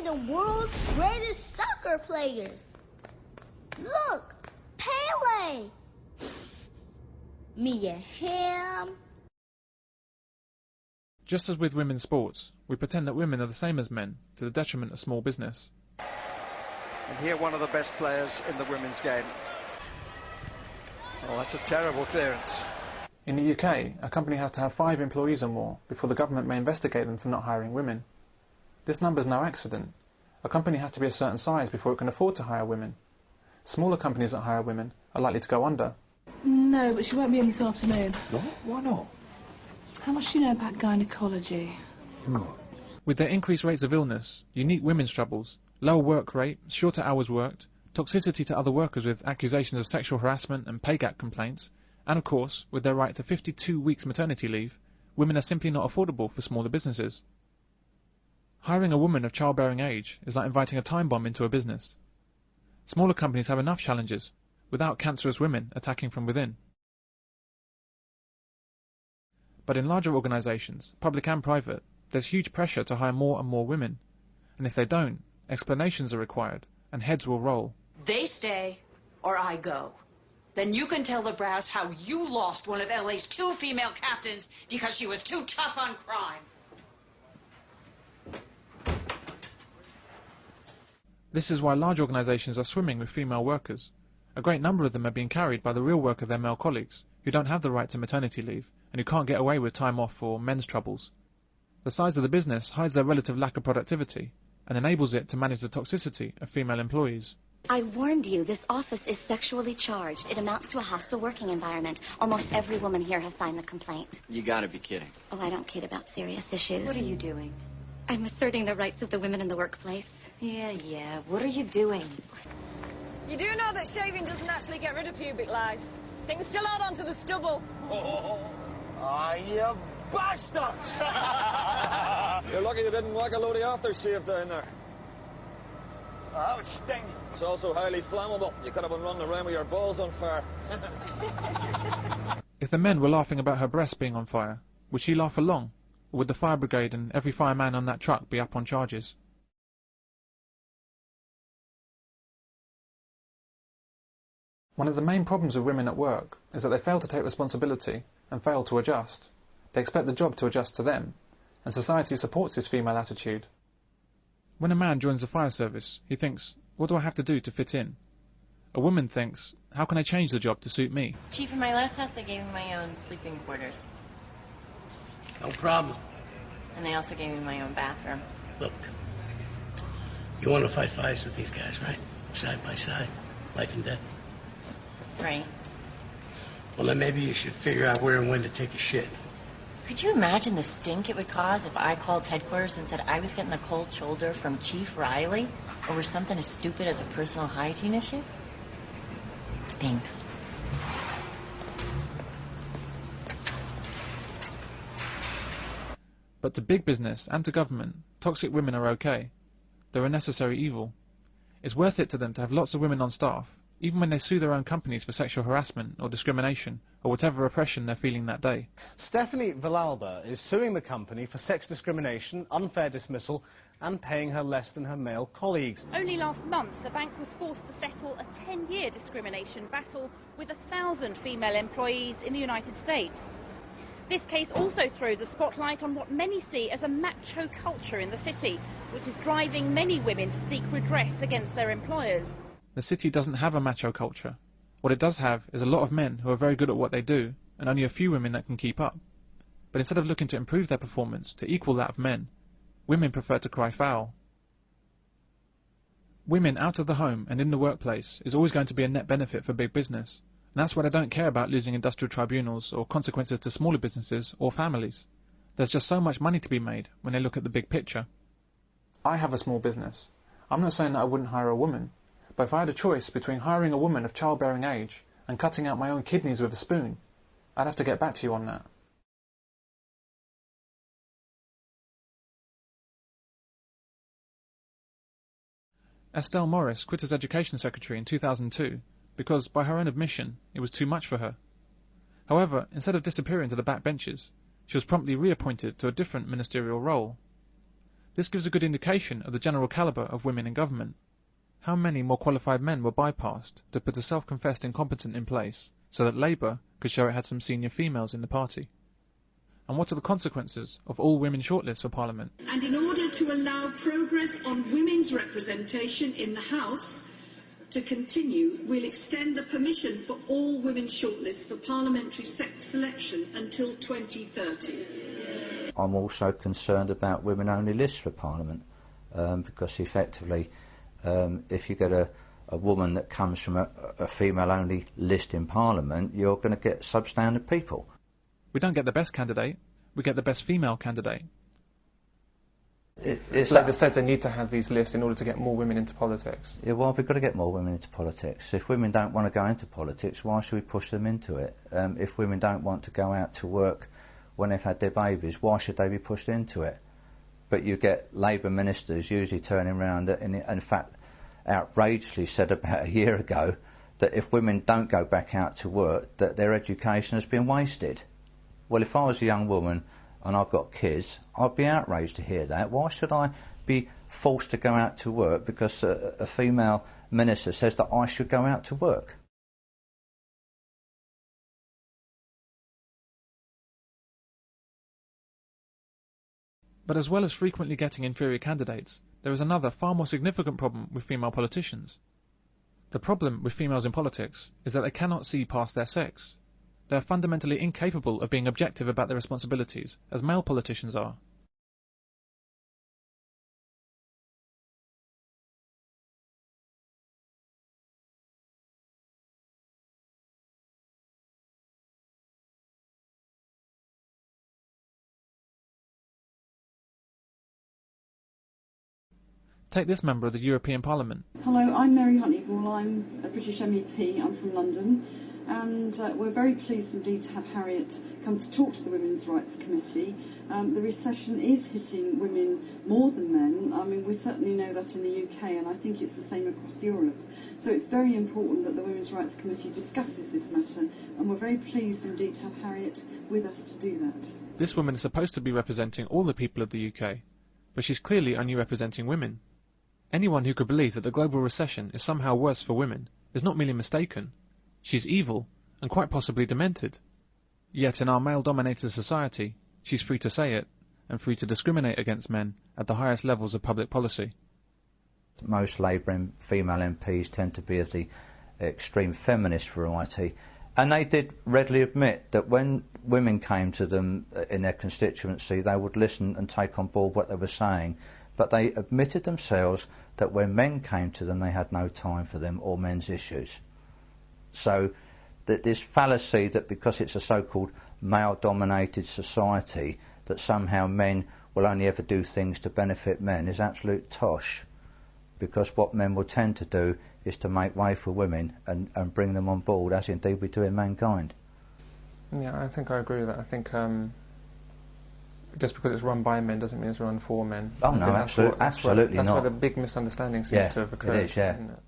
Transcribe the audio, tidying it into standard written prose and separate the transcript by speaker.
Speaker 1: the world's greatest soccer players. Look, Pele. Mia Hamm.
Speaker 2: Just as with women's sports, we pretend that women are the same as men, to the detriment of small business.
Speaker 3: And here one of the best players in the women's game. Oh, that's a terrible clearance.
Speaker 2: In the UK, a company has to have 5 employees or more before the government may investigate them for not hiring women. This number is no accident. A company has to be a certain size before it can afford to hire women. Smaller companies that hire women are likely to go under.
Speaker 4: No, but she won't be in this afternoon.
Speaker 5: What? Why not?
Speaker 4: How much do you know about gynecology?
Speaker 2: With their increased rates of illness, unique women's troubles, lower work rate, shorter hours worked, toxicity to other workers with accusations of sexual harassment and pay gap complaints, and of course, with their right to 52 weeks maternity leave, women are simply not affordable for smaller businesses. Hiring a woman of childbearing age is like inviting a time bomb into a business. Smaller companies have enough challenges, without cancerous women attacking from within. But in larger organisations, public and private, there's huge pressure to hire more and more women. And if they don't, explanations are required, and heads will roll.
Speaker 6: They stay, or I go. Then you can tell the brass how you lost one of LA's 2 female captains because she was too tough on crime.
Speaker 2: This is why large organisations are swimming with female workers. A great number of them are being carried by the real work of their male colleagues, who don't have the right to maternity leave, and who can't get away with time off or men's troubles. The size of the business hides their relative lack of productivity, and enables it to manage the toxicity of female employees.
Speaker 7: I warned you, this office is sexually charged. It amounts to a hostile working environment. Almost every woman here has signed the complaint.
Speaker 8: You gotta be kidding.
Speaker 7: Oh, I don't kid about serious issues.
Speaker 6: What are you doing?
Speaker 7: I'm asserting the rights of the women in the workplace.
Speaker 6: Yeah. What are you doing?
Speaker 9: You do know that shaving doesn't actually get rid of pubic lice. Things still hold onto the stubble.
Speaker 5: You bastards! You're lucky you didn't whack a load of aftershave down there.
Speaker 3: That would sting.
Speaker 5: It's also highly flammable. You could have been running around with your balls on fire.
Speaker 2: If the men were laughing about her breasts being on fire, would she laugh for long? Or would the fire brigade and every fireman on that truck be up on charges? One of the main problems with women at work is that they fail to take responsibility and fail to adjust. They expect the job to adjust to them, and society supports this female attitude. When a man joins the fire service, he thinks, what do I have to do to fit in? A woman thinks, how can I change the job to suit me?
Speaker 10: Chief, in my last house they gave me my own sleeping quarters.
Speaker 11: No problem.
Speaker 10: And they also gave me my own bathroom.
Speaker 11: Look, you want to fight fires with these guys, right? Side by side, life and death.
Speaker 10: Right.
Speaker 11: Well, then maybe you should figure out where and when to take a shit.
Speaker 10: Could you imagine the stink it would cause if I called headquarters and said I was getting a cold shoulder from Chief Riley over something as stupid as a personal hygiene issue? Thanks.
Speaker 2: But to big business and to government, toxic women are okay. They're a necessary evil. It's worth it to them to have lots of women on staff, even when they sue their own companies for sexual harassment or discrimination or whatever oppression they're feeling that day.
Speaker 12: Stephanie Villalba is suing the company for sex discrimination, unfair dismissal and paying her less than her male colleagues.
Speaker 13: Only last month, the bank was forced to settle a 10-year discrimination battle with 1,000 female employees in the United States. This case also throws a spotlight on what many see as a macho culture in the city, which is driving many women to seek redress against their employers.
Speaker 2: The city doesn't have a macho culture. What it does have is a lot of men who are very good at what they do, and only a few women that can keep up. But instead of looking to improve their performance to equal that of men, women prefer to cry foul. Women out of the home and in the workplace is always going to be a net benefit for big business, and that's why they don't care about losing industrial tribunals or consequences to smaller businesses or families. There's just so much money to be made when they look at the big picture. I have a small business. I'm not saying that I wouldn't hire a woman, but if I had a choice between hiring a woman of childbearing age and cutting out my own kidneys with a spoon, I'd have to get back to you on that. Estelle Morris quit as Education Secretary in 2002 because, by her own admission, it was too much for her. However, instead of disappearing to the back benches, she was promptly reappointed to a different ministerial role. This gives a good indication of the general calibre of women in government. How many more qualified men were bypassed to put a self-confessed incompetent in place so that Labour could show it had some senior females in the party? And what are the consequences of all women shortlists for Parliament?
Speaker 8: And in order to allow progress on women's representation in the House to continue, we'll extend the permission for all women shortlists for parliamentary selection until 2030.
Speaker 14: I'm also concerned about women-only lists for Parliament, because effectively, if you get a woman that comes from a female-only list in Parliament, you're going to get substandard people.
Speaker 2: We don't get the best candidate, we get the best female candidate.
Speaker 15: Labour says they need to have these lists in order to get more women into politics.
Speaker 14: Yeah, well, we've got to get more women into politics. If women don't want to go into politics, why should we push them into it? If women don't want to go out to work when they've had their babies, why should they be pushed into it? But you get Labour ministers usually turning around and in fact outrageously said about a year ago that if women don't go back out to work, that their education has been wasted. Well, if I was a young woman and I've got kids, I'd be outraged to hear that. Why should I be forced to go out to work because a female minister says that I should go out to work?
Speaker 2: But as well as frequently getting inferior candidates, there is another far more significant problem with female politicians. The problem with females in politics is that they cannot see past their sex. They are fundamentally incapable of being objective about their responsibilities, as male politicians are. Take this member of the European Parliament.
Speaker 16: Hello, I'm Mary Honeyball. I'm a British MEP. I'm from London. And we're very pleased indeed to have Harriet come to talk to the Women's Rights Committee. The recession is hitting women more than men. I mean, we certainly know that in the UK, and I think it's the same across Europe. So it's very important that the Women's Rights Committee discusses this matter, and we're very pleased indeed to have Harriet with us to do that.
Speaker 2: This woman is supposed to be representing all the people of the UK, but she's clearly only representing women. Anyone who could believe that the global recession is somehow worse for women is not merely mistaken. She's evil, and quite possibly demented. Yet in our male-dominated society, she's free to say it, and free to discriminate against men at the highest levels of public policy.
Speaker 14: Most Labour female MPs tend to be of the extreme feminist variety, and they did readily admit that when women came to them in their constituency, they would listen and take on board what they were saying. But they admitted themselves that when men came to them, they had no time for them or men's issues. So that this fallacy that because it's a so-called male-dominated society, that somehow men will only ever do things to benefit men is absolute tosh. Because what men will tend to do is to make way for women and bring them on board, as indeed we do in mankind.
Speaker 15: Yeah, I think I agree with that. I think just because it's run by men doesn't mean it's run for men.
Speaker 14: Oh no, absolutely not.
Speaker 15: That's where the big misunderstanding seems to have occurred.
Speaker 14: It is, yeah.
Speaker 15: Isn't it?